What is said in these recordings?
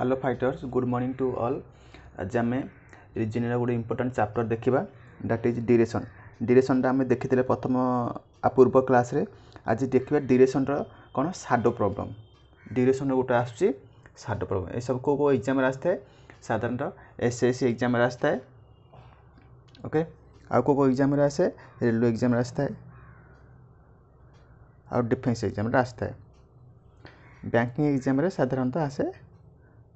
Hello fighters good morning to all. आज आम reasoning गोटे इंपोर्टेंट चैप्टर देखा दैट इज ड्यूरेशन। ड्यूरेशन आम देखी प्रथम पूर्व क्लास रे। आज देखा ड्यूरेशन कौन शैडो प्रॉब्लम। ड्यूरेशन गोटे आसूँ शैडो प्रॉब्लम। ये सब को एग्जाम आसता है साधारणतः एसएससी एग्जाम आसता है। ओके आउ को एग्जाम आसे रेलवे एग्जाम आसता है और डिफेंस एग्जाम आसता है। बैंकिंग एग्जाम साधारणतः आसे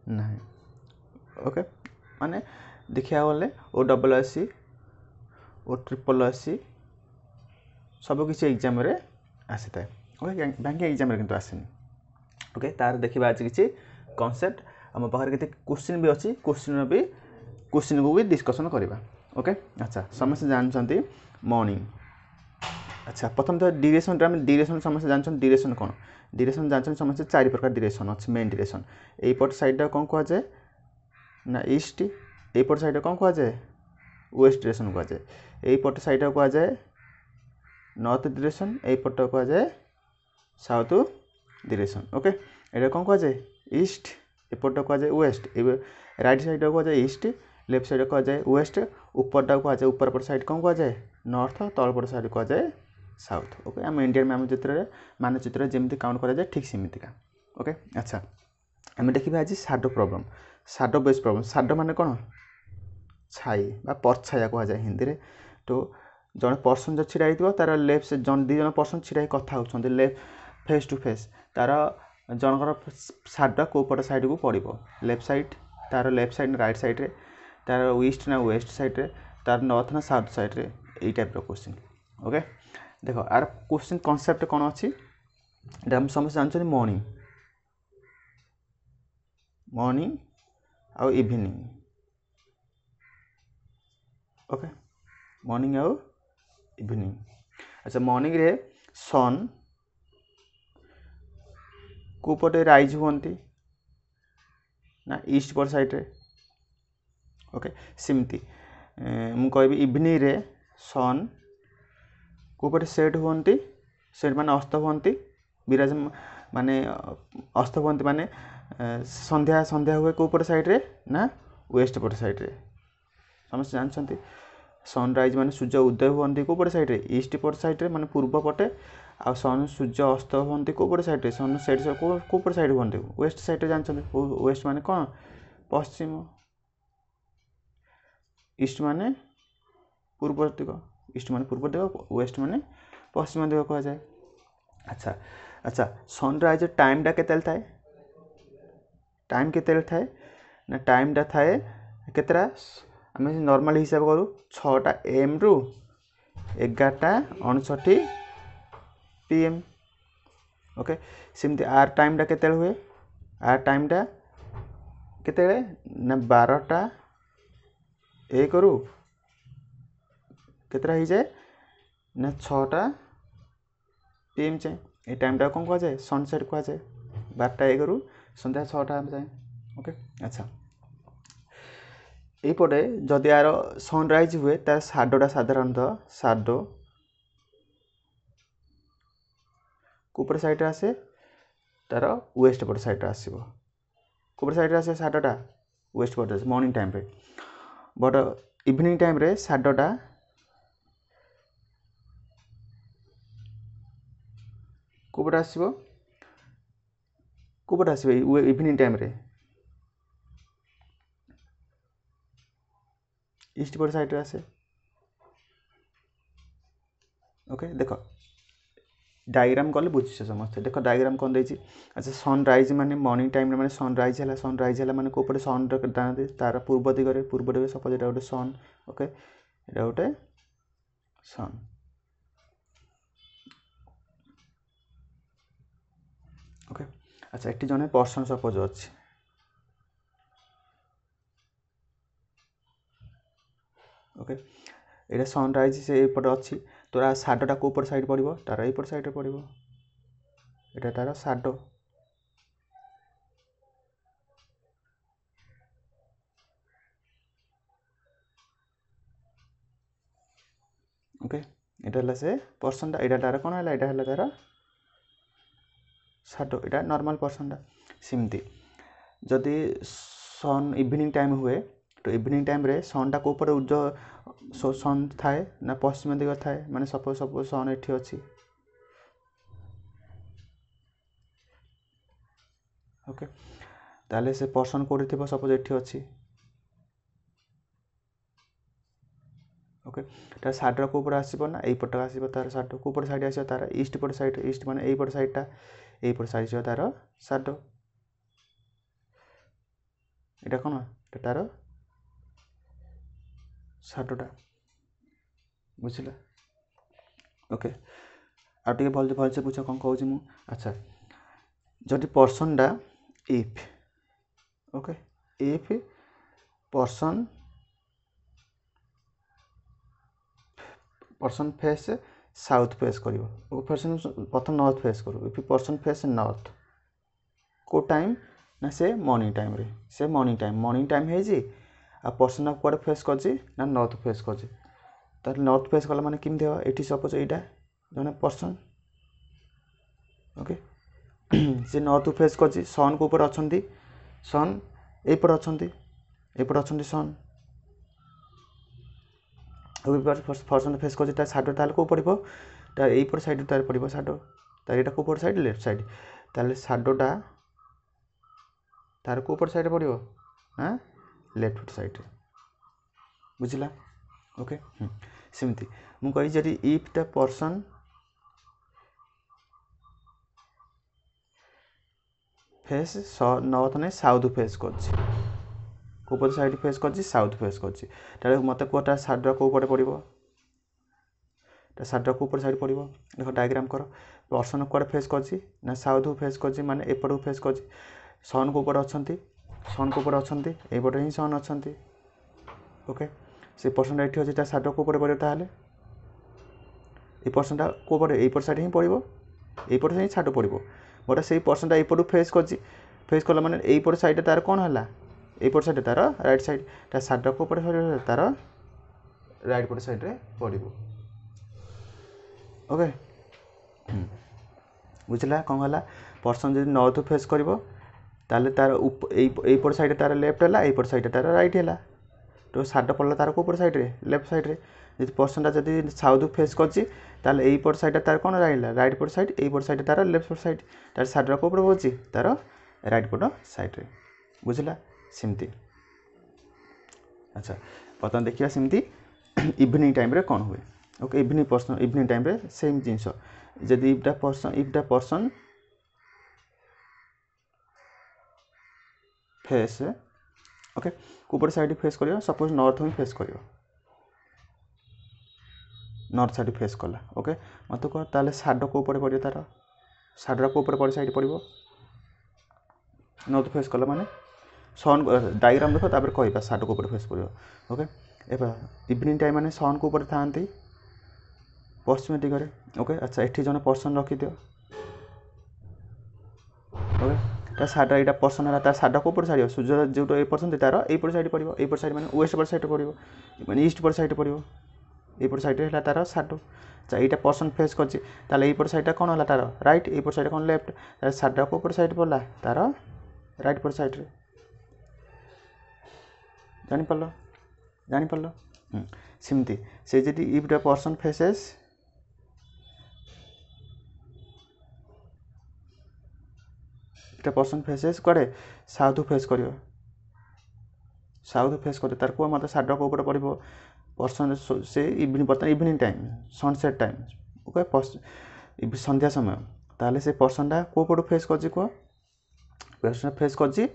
नहीं। ओके माने देखा गले ओ डबल एससी ओ ट्रिपल एससी सबकि एग्जाम आसी था। ओके बैंकिंग एग्जाम किंतु आसेनी। ओके तार देखा आज किसी कॉन्सेप्ट आम पाखे के क्वेश्चन भी अच्छी क्वेश्चन को भी डिस्कसन करवा। ओके अच्छा समस्त जानते मॉर्निंग। अच्छा प्रथम तो ड्यूरेशन ड्यूरेशन समस्त जानते ड्यूरेशन कौन ड्यूरेशन जानते समस्त चार प्रकार ड्यूरेशन अच्छे मेन ड्यूरेशन एपट साइड कौन कहुए ना ईस्ट एपट साइड कौन कहुए वेस्ट ड्यूरेशन कहुए एपट साइड कहुए नॉर्थ ड्यूरेशन एपट कहुए साउथ ड्यूरेशन। ओके ये कौन कहुए ईस्ट एपट कहुए वेस्ट राइट साइड कहुए ईस्ट लेफ्ट साइड कहुए वेस्ट उपरटा कहुए ऊपर पट साइड कौन कहुए नॉर्थ तलपट साइड कहुए साउथ। ओके आम इंडियन मानचित्र मानचित्र जमी काउंट करा जाए ठीक सेमतिका। ओके अच्छा आम देखा आज shadow problem shadow base problem. Shadow माने कौन छाई बा परछाया कहुए हिंदी में। तो जड़े पर्सन जो छिड़ा हो तार लेफ्ट से जन दी जन पर्सन छिड़ा कथा होती लेफ्ट फेस टू फेस तार जनकर शैडो को पट साइड को पड़ो लेफ्ट साइड तार लेफ्ट साइड राइट साइड रे तार ईस्ट ना वेस्ट साइड रे तार नॉर्थ ना साउथ साइड रे यही टाइप क्वेश्चन। ओके देख आर क्वेश्चन कॉन्सेप्ट कौन अच्छी हम समस्त जानते मॉर्निंग मॉर्निंग आउ इवनिंग। ओके मॉर्निंग आउ इवनिंग। अच्छा मॉर्निंग रे सन को पटे राइज हुंती ना ईस्ट पर साइड रे। ओके सिमती मु कहबी इवनिंग रे सन को पटे सेट हुंती सेट माने अस्त हुंती विराज माने अस्त हुंती माने संध्या संध्या हुए को पटे साइड रे ना वेस्ट पटे साइड रे। समस्त जानते सनराइज माने सूर्य उदय हुंती को पटे साइड रे ईस्ट पट साइड रे माने पूर्व पटे आ सन सूर्य अस्त हुंती को पटे साइड रे सन सेट को पटे साइड हुंती वेस्ट साइड रे। जानते वेस्ट माने कौन पश्चिम ईस्ट माने पूर्व दिग ईस्ट माने पूर्व दिग वेस्ट माने पश्चिम दिग कह जाए। अच्छा अच्छा सनराइज टाइम केते थाए टाइम केते थाए ना टाइम थाए केतरा आम नॉर्मल हिसाब करूँ 6टा AM रु 11टा 59 PM। ओके सिमती आर टाइम केते हुए आर टाइम केते ना 12टा 1 रु केतरा हो जाए ना 6टा PM जाए ये टाइमटा कौन कह जाए सनसेट कह जाए 12टा 1 रु सन्ध्या 6टा जाए। ओके अच्छा यपटे जदि यार सनराइज हुए तार शैडोटा साधारणतः शैडो कोपर साइड आसे तार वेस्ट पट साइड आसो कोपर साइड आसे शैडोटा वेस्ट पट मॉर्निंग टाइम रे बट इवनिंग टाइम रे शैडोटा कोपट आसो कोपट आसो इवनिंग टाइम रे ईस्ट पट साइड आसे। ओके देख डायग्राम कले बुझे समस्त देख डायग्राम कौन देती। अच्छा सनराइज माने मॉर्निंग टाइम माने सनराइज है माने कोपटे सन दाना तार पूर्व दिगरे सपोज ये गोटे सन। ओके ये गोटे सन। ओके अच्छा ये जड़े पर्सन सपोज अच्छे ओके ये सनराइज से एपटे अच्छी तोरा शैडोटा को पट साइड पड़ो तार एपट साइड पड़ो ये तार शैडो। ओके ये से पर्सनटा यहाँ तार कौन है यहाँ तार शैडो यहाँ नॉर्मल पर्सनटा सिमती जदि सन इवनिंग टाइम हुए तो इवनिंग टाइम रे सनटा को ऊपर सन थाए ना पश्चिम दिग थाए माने सपोज सन एठी अछि ओके ताले से पर्सन कोठी थिबो सपोज एठी अछि ओके ता साइड को ऊपर आसीबो ना एई पट आसीबो तार साइड को ऊपर साइड आसीबो तार ईस्ट पट साइड ईस्ट माने एई पट साइडटा एई पट साइड आसीबो तार साइड एटा कोन तार साइडटा बुझिला ओके आ टिके भल से पूछ कोन कहूची मु अच्छा जदि पर्सन डा if okay if person face south face करिवो पर्सन प्रथम नॉर्थ फेस करू इफ पर्सन फेस नॉर्थ को टाइम ना से मॉर्निंग टाइम है जी आ पर्सन कुआडे फेस करजी ना नॉर्थ फेस करजी तार नॉर्थ फेस कला माने किम देवा एठी सपोज एटा जने पर्सन ओके से नॉर्थ फेस करजी सन को ऊपर अछंती सन एपर अछंती सन पर्सन फेस कर साइड ताल को पड़ो तार साइड तार पड़ो साइड तार एटा को साइड लेफ्ट साइड ताले साइडटा तार को साइड पड़ो हाँ लेफ्ट साइड बुझला ओके सेमती मु कहि जदि if the person face north ने साउथ फेस करछि को साइड फेस करछि साउथ फेस करछि ताले मते कोटा साइड को ऊपर पड़ो ता साइड को ऊपर साइड पड़ो देखो डायग्राम करो पर्सन कोड फेस करछि ना साउथ फेस करछि माने एपट फेस करछि सन को ऊपर अछंती एपट ही सन अछंती ओके से पर्सन एठी अछि ता साइड को ऊपर पड़ो ताले ए पर्सनटा को पड़े एपट साइड ही पड़ो एपट ही साइड पड़ो बट से पर्सनटा एपट फेस करछि फेस कला माने एपट साइड तार कोन हला एपट साइड तार राइट साइड ता साइड को ऊपर तार राइट पट साइड रे पड़ो ओके बुझला कौन हला पर्सन जदि नॉर्थ फेस करिवो ताले तार एपट साइड तार लेफ्ट हला एपट साइड तार राइट हला तो साइड पड़ला तार को ऊपर साइड रे लेफ्ट साइड रे जदि पर्सनटा जदि साउथ फेस करछि ताले एपट साइड तार कोन राइला राइट पट साइड एपट साइड तार लेफ्ट पट साइड तार साइड को ऊपर होछि तार राइट पट साइड रे बुझला सिमती अच्छा पता देखिया सिमती इवनिंग टाइम रे कोन हुए ओके इवनिंग टाइम रे सेम जिंस जदि if the person face okay ऊपर साइड फेस करियो सपोज नॉर्थ में फेस करियो नॉर्थ साइड फेस कला ओके मत को ताले साइड को ऊपर पड़ियो तार साइड को ऊपर पड़ साइड पड़ियो नॉर्थ फेस कला माने सन डायग्राम देखो तापर कहबा साइड को ऊपर फेस पड़ियो ओके एबा इवनिंग टाइम माने सन को ऊपर थांती पश्चिम दिगरे ओके अच्छा एठी जने पर्सन रखि दियो ओके ता साइड एटा पर्सन हला ता साइड को ऊपर side Surya Johto a person तार ए पर साइड पड़ियो ए पर साइड माने वेस्ट पर साइड पड़ियो माने ईस्ट पर साइड पड़ियो ए पर साइड हला तार साइड अच्छा एटा पर्सन फेस करछि ताले ए पर साइडटा कोन हला तार राइट ए पर साइड कोन लेफ्ट तार साइड को ऊपर साइड पड़ला तार राइट पर साइड रे जानि पल्लो सिमती से जदि इफ द पर्सन फेसेस करे साउथ फेस करियो तार को मत साइड को ऊपर पड़ो पर्सन से evening time sunset time okay संध्या समय ताले से पर्सनटा को पड़ फेस करछि को पर्सन फेस करछि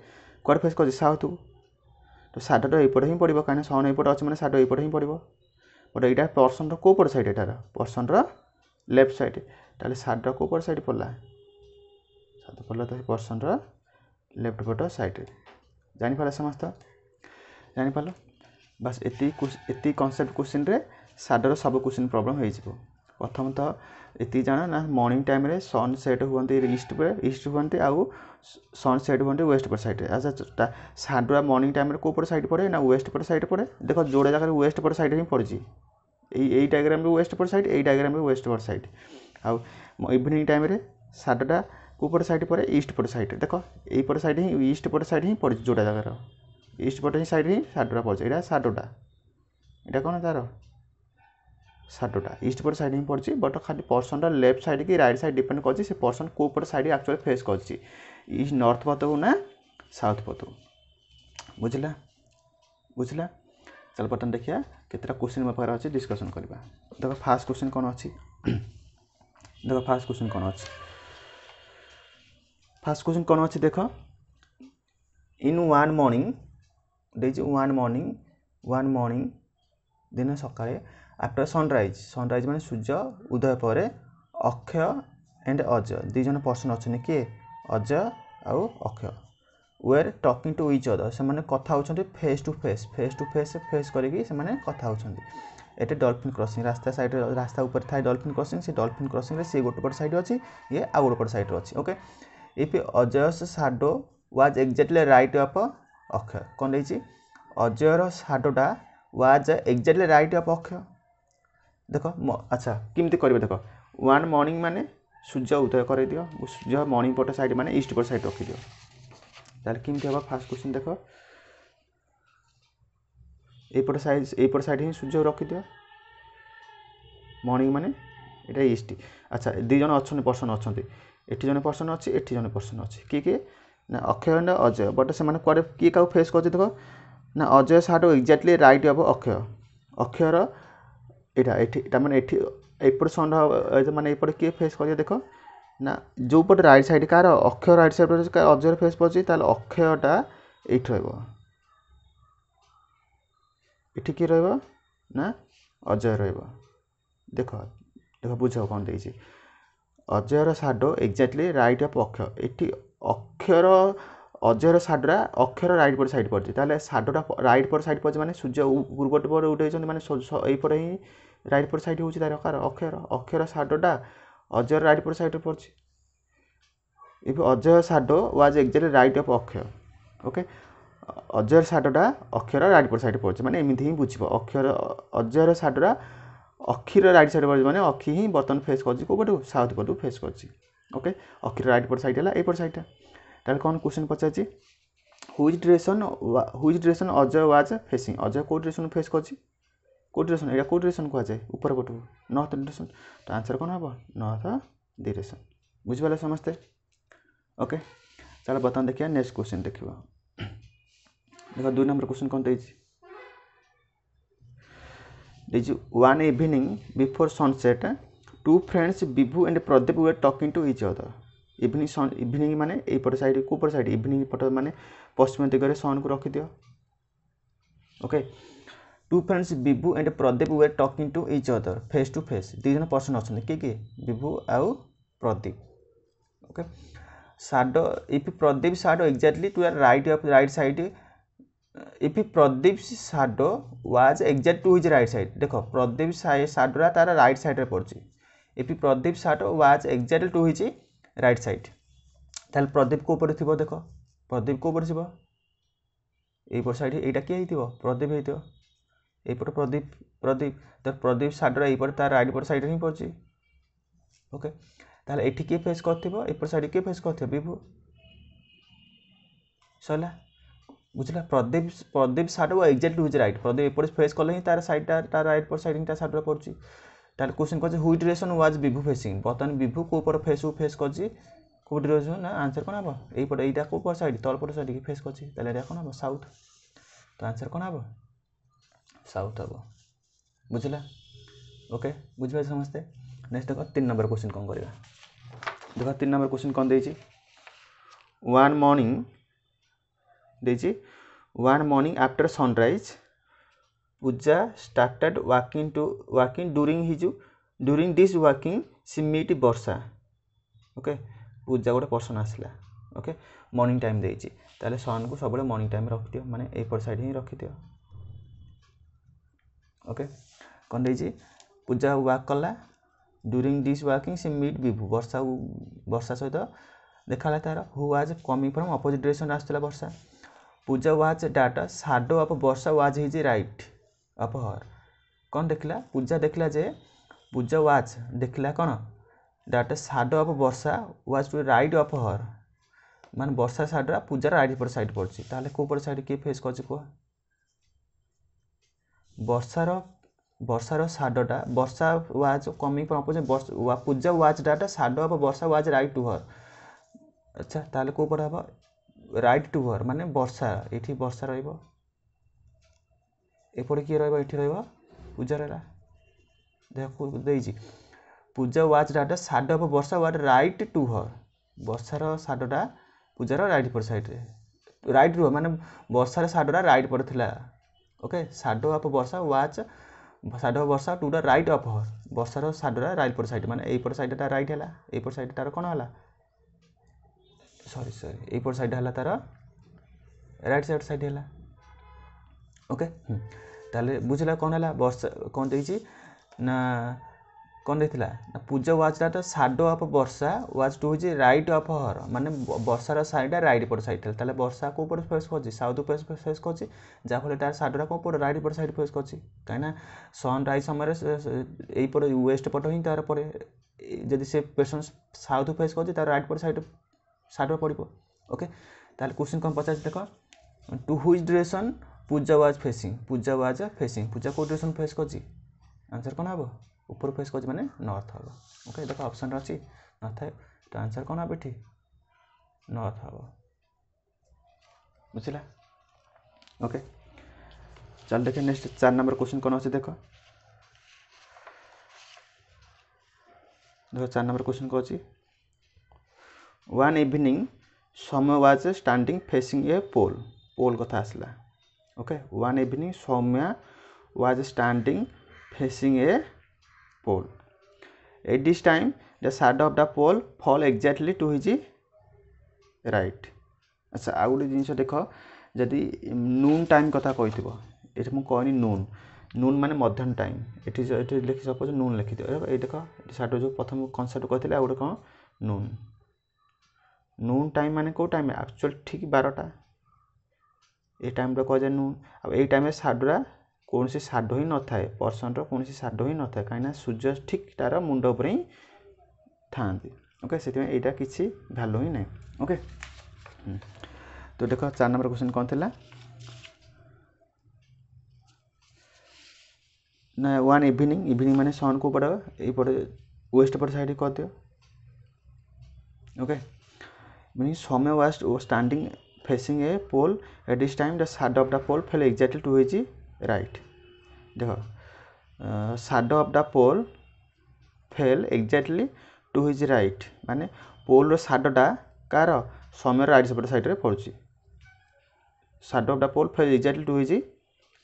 कोड फेस करछि साउथ तो साइड तो एपट ही पड़ो कहीं सन एपट अच्छे मैंने साइड एपट ही पड़ो बट यहाँ पर्सन को पड़ साइड एटार पर्सन लेफ्ट साइड ताले साइड को ऊपर साइड पड़ला साइड पड़ला तो पर्सन लेफ्ट पट साइड जानिपार समस्त जानिपार बस एति कॉन्सेप्ट क्वेश्चन रे साइडर सब क्वेश्चन प्रॉब्लम हो जिवो प्रथम तो एति जाना ना मॉर्निंग टाइम रे सन सेट हुंती ईस्ट हुंती आउ सन सेट हुंती वेस्ट पर साइड रे अच्छा साइडरा मॉर्निंग टाइम रे को पर साइड पड़े ना वेस्ट पर साइड पड़े देखो जोड़े जगह वेस्ट पर साइड ही पड़जी एई डायग्राम रे वेस्ट पर साइड एई डायग्राम रे वेस्ट पर साइड आउ इवनिंग टाइम रे साइडटा कोपट साइड पर ईस्ट पट साइड देख यहीपट साइड ही ईस्ट पट साइड ही पड़ी जोटा जगार ईस्ट पट ही साइड ही साडोटा पड़े यहाँ साडोटा यहाँ कौन तार साडोटा ईस्ट पट साइड ही पड़ी बट खाली पर्सन लेफ्ट साइड कि राइट साइड डिपेंड कर से पर्सन कोपट साइड एक्चुअली फेस कर ईस्ट नॉर्थ पथ को ना साउथ पथ को बुझला बुझला चल बर्तमान देखिए केतटा क्वेश्चन मो पाखरे अच्छे डिस्कसन करवा देख फास्ट क्वेश्चन कौन अच्छी देख फास्ट क्वेश्चन कौन अच्छी फास्ट क्वेश्चन कौन अच्छी देख इन वन मॉर्निंग देखिए वन मॉर्निंग दिन सकाळे आफ्टर सनराइज माने सूर्य उदय पर अक्षय एंड अजय दी जन पर्सन अच्छे किए अजय आउ Akshay were talking to each other से माने कथा होछन्ति फेस टू फेस करके से माने कथा होछन्ति एटे डॉल्फिन क्रॉसिंग रास्ता साइड रास्ता ऊपर थाए डॉल्फिन क्रॉसिंग से डॉल्फिन क्रॉसिंग रे से गोटे पट साइड अछि ये आ गोटे पट साइड अछि okay if Ajay's shadow was exactly right of Akshay कोन देछि अजयर शैडोटा was exactly right of Akshay देखो अच्छा किमती करबे देखो वन मॉर्निंग माने सूर्य उदय करे दियो सूर्य मॉर्निंग पट साइड माने ईस्ट पट साइड रखि दियो ताले किमती होगा फास्ट क्वेश्चन देखो एपट साइड ही सूर्य रखि दियो मॉर्निंग माने एटा ईस्ट अच्छा दी जन अच्छे पर्सन अच्छा एटी जन पर्सन अच्छी एटी जन पर्सन अच्छी किए ना अक्षय ना अजय बट से कुआडे किए क्या फेस कर देखो ना Ajay shadow exactly right of Akshay अक्षयर एटा माने एपट सन माने एपट किए फेस कर देखो ना जो पट right side car Akshay right side Ajay face पड़े अक्षयटा ये रही किए ना अजय देख देख बुझ कौन देखिए अजयर साडो एक्जाक्टली राइट ऑफ अक्षय ये अक्षर अजयर साडोरा अक्षर राइट पट साइड पड़े साडोटा राइट पट साइड पड़े माने सूर्य पूर्वट पर उठे माने यहीपटे ही राइट पट साइड होची तार अक्षर अक्षर साडोटा अजयर राइट पट साइड पड़े if Ajay shadow was exactly right of Akshay okay अजयर साडोटा अक्षर राइट पट साइड पड़े माने एमती ही बुझ अक्षर अजयर साडोरा अक्षीर राइट साइड पड़े माने अक्षी ही बर्तन फेस कर पटू साउथ पटू फेस कर ओके अक्षीर राइट पट साइड है एपट साइड ताल कौन क्वेश्चन पचार which direction Ajay was facing Ajay कौ डायरेक्शन फेस कर डायरेक्शन यहाँ कौ डायरेक्शन कहुए ऊपर पटू नॉर्थ डायरेक्शन तो आंसर कौन हम नॉर्थ डायरेक्शन बुझिपारे समस्ते ओके चलो बर्तमान देखिए नेक्स्ट क्वेश्चन देखिए देखो 2 नंबर क्वेश्चन कौन देखिए one evening before sunset two friends Vibhu and Pradeep were talking to each other evening माने एपट साइड कोपट साइड इवनिंग पट माने पश्चिम दिगरे सन को रखि दियो okay two friends Vibhu and Pradeep were talking to each other face to face दी जन पर्सन अच्छा किए विभू आउ Pradeep okay shadow if Pradeep shadow exactly to right side if Pradeep shadow was exact to his right side देखो प्रदीप शैडोरा तार राइट साइड पड़े if Pradeep shadow was exactly to his right side ताल प्रदीप को ऊपर थी देख प्रदीप को ऊपर थी यहीपट साइड यहाँ किए हो प्रदीप हो यहीपट प्रदीप प्रदीप तो प्रदीप शैडोरा यहीपट तार राइट पट साइड ही पड़े ओके ताले एठी किए फेस करथिबो एपर साइड किए फेस करथिबो विभू सला बुझला Pradeep shadow exactly his right Pradeep एपर फेस कले ही तार साइडटा तार राइट पर साइड ता शैडो पड़ची ताले क्वेश्चन कहछ हुई डायरेक्शन वाज विभू फेसिंग बतन विभू को ऊपर फेस करछि को डायरेक्शन ना आंसर कोन हबो एई पट एटा को ऊपर साइड तल पट साइड की फेस करछि ताले एटा कोन हबो साउथ तो आंसर कोन हबो साउथ हबो बुझला ओके बुझबे समझते नेक्स्ट देखो 3 नंबर क्वेश्चन कौन करबा देखो 3 नंबर क्वेश्चन कौन देछि वन मॉर्निंग देछि one morning after sunrise Puja started walking during this walking she meet Varsha okay Puja गोटे पर्सन आसला ओके मॉर्निंग टाइम देछि ताले सन को सब मॉर्निंग टाइम रख दियो माने ए पर साइड ही रख दियो ओके कौन देछि पूजा वॉक कला during this walking she meet Vibhu Varsha सहित देखा तार who was coming from opposite direction आसला वर्षा पूजा वाज डाटा shadow of Varsha was his right of her कौन देखला पूजा देखला जे पूजा वाज देखला कौन that shadow of ବର୍ଷା was to right of her ମାନେ ବର୍ଷା ସାଡୋ ପୂଜାର ରାଇଟ୍ ପଟ ସାଇଡ୍ ପଡୁଛି ତାହେଲେ କୋଉ ପଟ ସାଇଡ୍ କିଏ ଫେସ୍ କରୁଛି କୁହ ବର୍ଷାର ସାଡୋଟା ବର୍ଷା was coming from opposite Puja was that shadow of ବର୍ଷା was right to her আচ্ছা তাহলে କୋଉ ପଟ ହବ right to her ମାନେ ବର୍ଷା ଏଠି ବର୍ଷା ରହିବ ଏପଟେ କିଏ ରହିବ ଏଠି ରହିବ ପୂଜା ରହିଲା ଦେଖ ଦେଇଛି ପୂଜା was that shadow of ବର୍ଷା was right to her ବର୍ଷାର ସାଡୋଟା ପୂଜାର ରାଇଟ୍ ପଟ ସାଇଡ୍ରେ ରାଇଟ୍ ରୁହ ମାନେ ବର୍ଷାର ସାଡୋଟା ରାଇଟ୍ ପଟ ଥିଲା ଓକେ ସାଡୋ ଅଫ୍ ବର୍ଷା ୱାଚ୍ ସାଡୋ ଅଫ୍ ବର୍ଷା ଟୁ ଦ ରାଇଟ୍ ଅଫ୍ ହର୍ ବର୍ଷାର ସାଡୋଟା ରାଇଟ୍ ପଟ ସାଇଡ୍ ମାନେ ଏଇପଟ ସାଇଡ୍ଟା ରାଇଟ୍ ହେଲା ଏଇପଟ ସାଇଡ୍ ତାର କ'ଣ ହେଲା ସରି ଏଇପଟ ସାଇଡ୍ ହେଲା ତାର ରାଇଟ୍ ସାଇଡ୍ ହେଲା ଓକେ ତାହେଲେ ବୁଝିଲା କ'ଣ ହେଲା ବର୍ଷା କ'ଣ ଦେଇଛି ନା କ'ଣ ଦେଇଥିଲା ନା ପୂଜା ୱାଚ୍ ଟା ସାଡୋ ଅଫ୍ ବର୍ଷା ୱାଚ୍ ଟୁ ହେଉଛି ରାଇଟ୍ ଅଫ୍ ହର୍ ମାନେ ବର୍ଷାର ସାଇଡ୍ଟା ରାଇଟ୍ ପଟ ସାଇଡ୍ ଥିଲା ତାହେଲେ ବର୍ଷା କେଉଁ ପଟ ଫେସ୍ କରୁଛି ସାଉଥ୍ ଫେସ୍ କରୁଛି ଯାହାଫଳରେ ତାର ସାଡୋଟା କେଉଁ ପଟ ରାଇଟ୍ ପଟ ସାଇଡ୍ ଫେସ୍ କରୁଛି କାହିଁକିନା ସନ୍ ରାଇଜ୍ ସମୟରେ ଏଇପଟ ୱେଷ୍ଟ ପଟ ହିଁ ତାର ପଡ଼େ ଯଦି ସେ ପର୍ସନ୍ ସାଉଥ୍ ଫେସ୍ କରୁଛି ତାର ରାଇଟ୍ ପଟ ସାଇଡ୍ ସାଡୋ ପଡ଼ିବ ଓକେ ତାହେଲେ କ୍ୱେଶ୍ଚିନ୍ କ'ଣ ପଚାରୁଛି ଦେଖ to which direction Puja was facing Puja କେଉଁ ଡିରେକ୍ସନ୍ ଫେସ୍ କରୁଛି ଆନ୍ସର୍ କ'ଣ ହେବ ऊपर फेस कर माने नॉर्थ हम ओके देखो ऑप्शन अच्छी नॉर्थ है तो आंसर कौन हम ये नॉर्थ हम बुझला ओके चल देखिए नेक्स्ट 4 नंबर क्वेश्चन कौन अच्छे देखो 4 नंबर क्वेश्चन कौन अच्छी one evening Saumya was standing facing a pole कथा आसला okay one evening Saumya was standing facing a pole at this time the shadow of the pole fall exactly to his right अच्छा आ गोटे जिन देख जदि नून टाइम कथा कही ये मुझे कहनी नून माने मध्याह्न टाइम ये लिखी सपोज नून लिखि ये देख शाडो जो प्रथम कनसेप्ट कहते गोटे कौन नून टाइम माने कौ टाइम एक्चुअल ठीक 12टा ये टाइम कह जाए नून अब ये टाइम शाडोरा कौन सी शाडो ही न थाए पर्सन कौन सी शाडो ही न थाए कहीं सूर्य ठीक तार मुंड उपर ही था ओके से यहाँ किसी भैल्यू ही ना ओके तो देख 4 नंबर क्वेश्चन कौन थी ना वन इवनिंग माने सन को पड़े ये वेस्ट पट साइड कर दियो okay meaning Saumya was standing facing a pole at this time the shadow of the pole fell exactly to his right देख shadow of the pole fell exactly to his right माने pole शाडोटा कार समय right सेपट side रे पड़ुची shadow of the pole fell exactly to his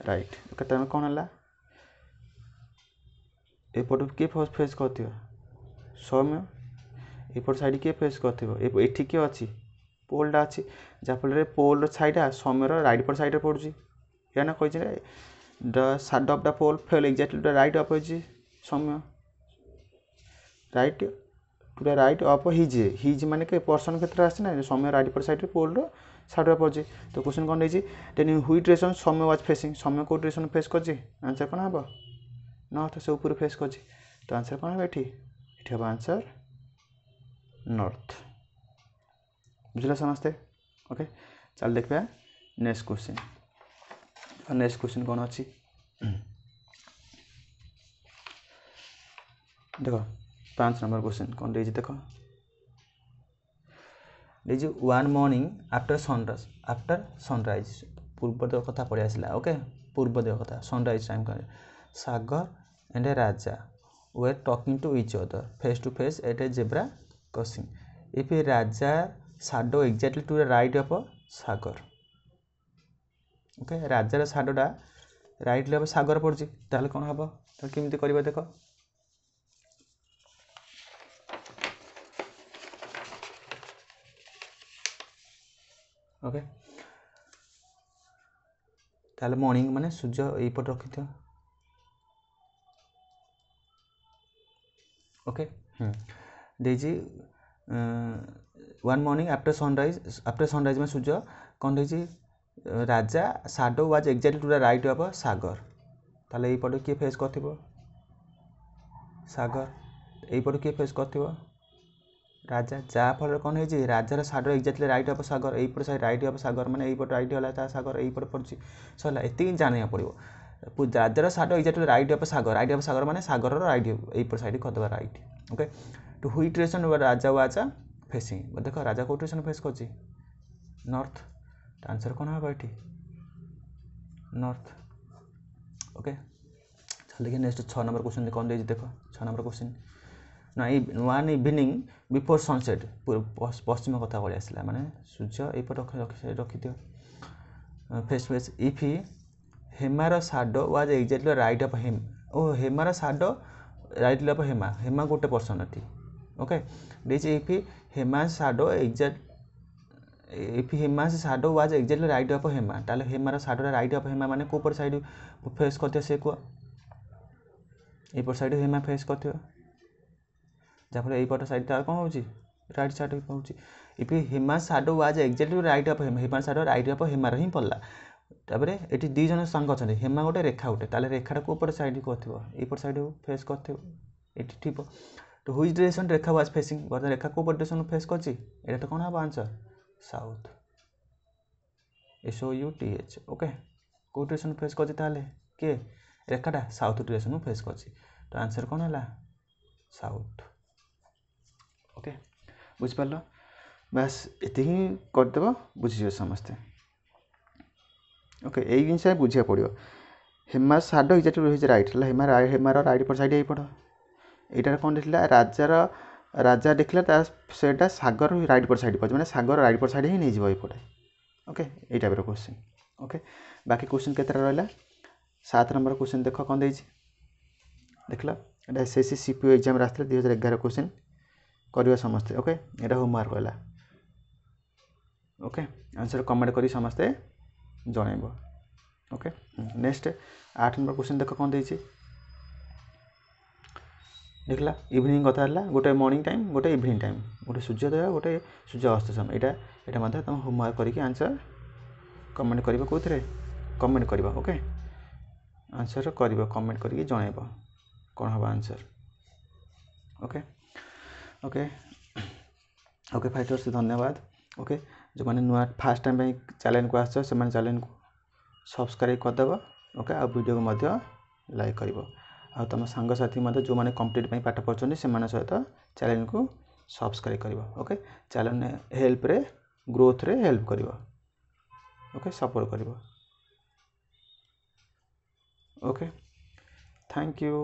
right okay कौन है एपट किए फेस कर सौम्य एपट साइड किए फेस कर किए अच्छी पोलटा अच्छी जहाँफल पोल साइडा सौम्यर राइट पट साइड पड़ुची या ना कही the shadow of the pole fell exactly to the right of his Saumya right to the right of his माने के पर्सन क्षेत्र आसे ना सौम्य राइट पट साइड पोल शाडो पड़ुची तो क्वेश्चन कौन देछि then which direction Saumya was facing Saumya को डायरेक्शन फेस करछि आंसर कौन हम नॉर्थ से ऊपर फेस करछि तो आंसर कौन हम एठी हम आंसर नॉर्थ बुझला समझते ओके चल देखबा नेक्स्ट क्वेश्चन नेक्स्ट क्वेश्चन कौन अच्छी देखो 5 नंबर क्वेश्चन कौन दे देख दे वन मॉर्निंग आफ्टर सनराइज पूर्वोदय कथा पढ़ी आसला ओके पूर्वोदय कथा sunrise time Sagar and Raja were talking to each other face to face at a zebra crossing if Raja shadow exactly to the right of Sagar okay राजार शाडोटा राइट लेवल सागर पड़ी ताहले कौन हम तो केमती कर देख ओके ताहले मॉर्निंग माने सूर्य यपट रखि थो ओके देजी वन मॉर्निंग आफ्टर सनराइज में सूर्य कौन देजी Raja shadow was exactly to the right of Sagar ताले यपट किए फेस कर सागर यपट किए फेस कर राजा जाफल कौन है राजार Sagar exactly right of Sagar यहीपट साइड राइट ऑफ सागर माने यहीपट राइट है सागर यहीपट पड़ी सरला एति जाना पड़ो राजार Sagar exactly right of Sagar माने सागर राइट यहीपट साइड करदे right okay to which direction Raja was facing देख राजा कौ डायरेक्शन फेस कर नॉर्थ आंसर कौन हम ये नॉर्थ ओके चल देखिए नेक्स्ट 6 नंबर क्वेश्चन कौन दे देख 6 number question one evening before sunset पश्चिम कथा भाई आसला माने सूर्य यपट रखी दियो फेस फेस इफ हेमार shadow was exactly right of him ओ हेमार shadow right of Hema Hema गोटे personality okay this if Hema shadow exact if Hema shadow was exactly right of Hema ताले हेमार साडो राइट ऑफ हेमा माने कोपर साइड फेस करते से को एपट साइड हेमा फेस करते जहाँफल यहीपट साइड तार कौन हो राइट साइड हो if Hema shadow was exactly right of Hema Hema shadow right of हेमार ही पड़ला तापर ये दी जन सांग अच्छा हेमा गोटे रेखा गोटे ताले रेखाटा कोपट साइड करपट साइड फेस करते ये ठीक तो which direction Rekha was facing बर्तमान रेखा कोपट डायरेक्शन फेस कर तो कौन हम आंसर साउथ SOUTH ओके कौ डायरेक्शन फेस कर किए रेखाटा साउथ डायरेक्शन फेस कर तो आंसर कौन है साउथ ओके बुझिपार बास ये करदेव बुझीज समस्ते ओके यही जिनस बुझा पड़ो हेमा साडो एक्जाक्टली रही राइट है हेमार राइट पट साइड यही पड़ यहाँ कौन देखला राजा देखला सेटा सागर राइट पट साइड मैंने सागर राइट पट साइड ही नहीं जाए यपटे ओके ये टाइप क्वेश्चन ओके बाकी क्वेश्चन केत रहा 7 नंबर क्वेश्चन देख कौन देखल ये SSC CPO एग्जाम आसते 2011 क्वेश्चन करवा समस्ते ओके यहाँ होमवर्क है ओके आंसर कमेंट करी समस्ते जनइब ओके नेक्स्ट 8 नंबर क्वेश्चन देख कौन देखला इवनिंग कथा है गोटे मॉर्निंग टाइम गोटे इवनिंग टाइम गोटे सूर्योदय गोटे सूर्य अस्त समय यहाँ तुम होमवर्क करके आंसर कमेंट कर कौन कमेंट कर ओके आंसर कर कमेंट करके जनइब कौन हम answer okay okay okay fighters धन्यवाद ओके जो मैंने नुआ फास्ट टाइम चैनल को आस चैनल को सब्सक्राइब करदेव ओके आ वीडियो को लाइक कर आ तुम सांगसाथी जो मैंने कंप्लीट पाठ पढ़ुं से सहित चैनल को सब्सक्राइब कर ओके चैनल हेल्प रे ग्रोथ रे हेल्प कर ओके सपोर्ट कर ओके थैंक यू।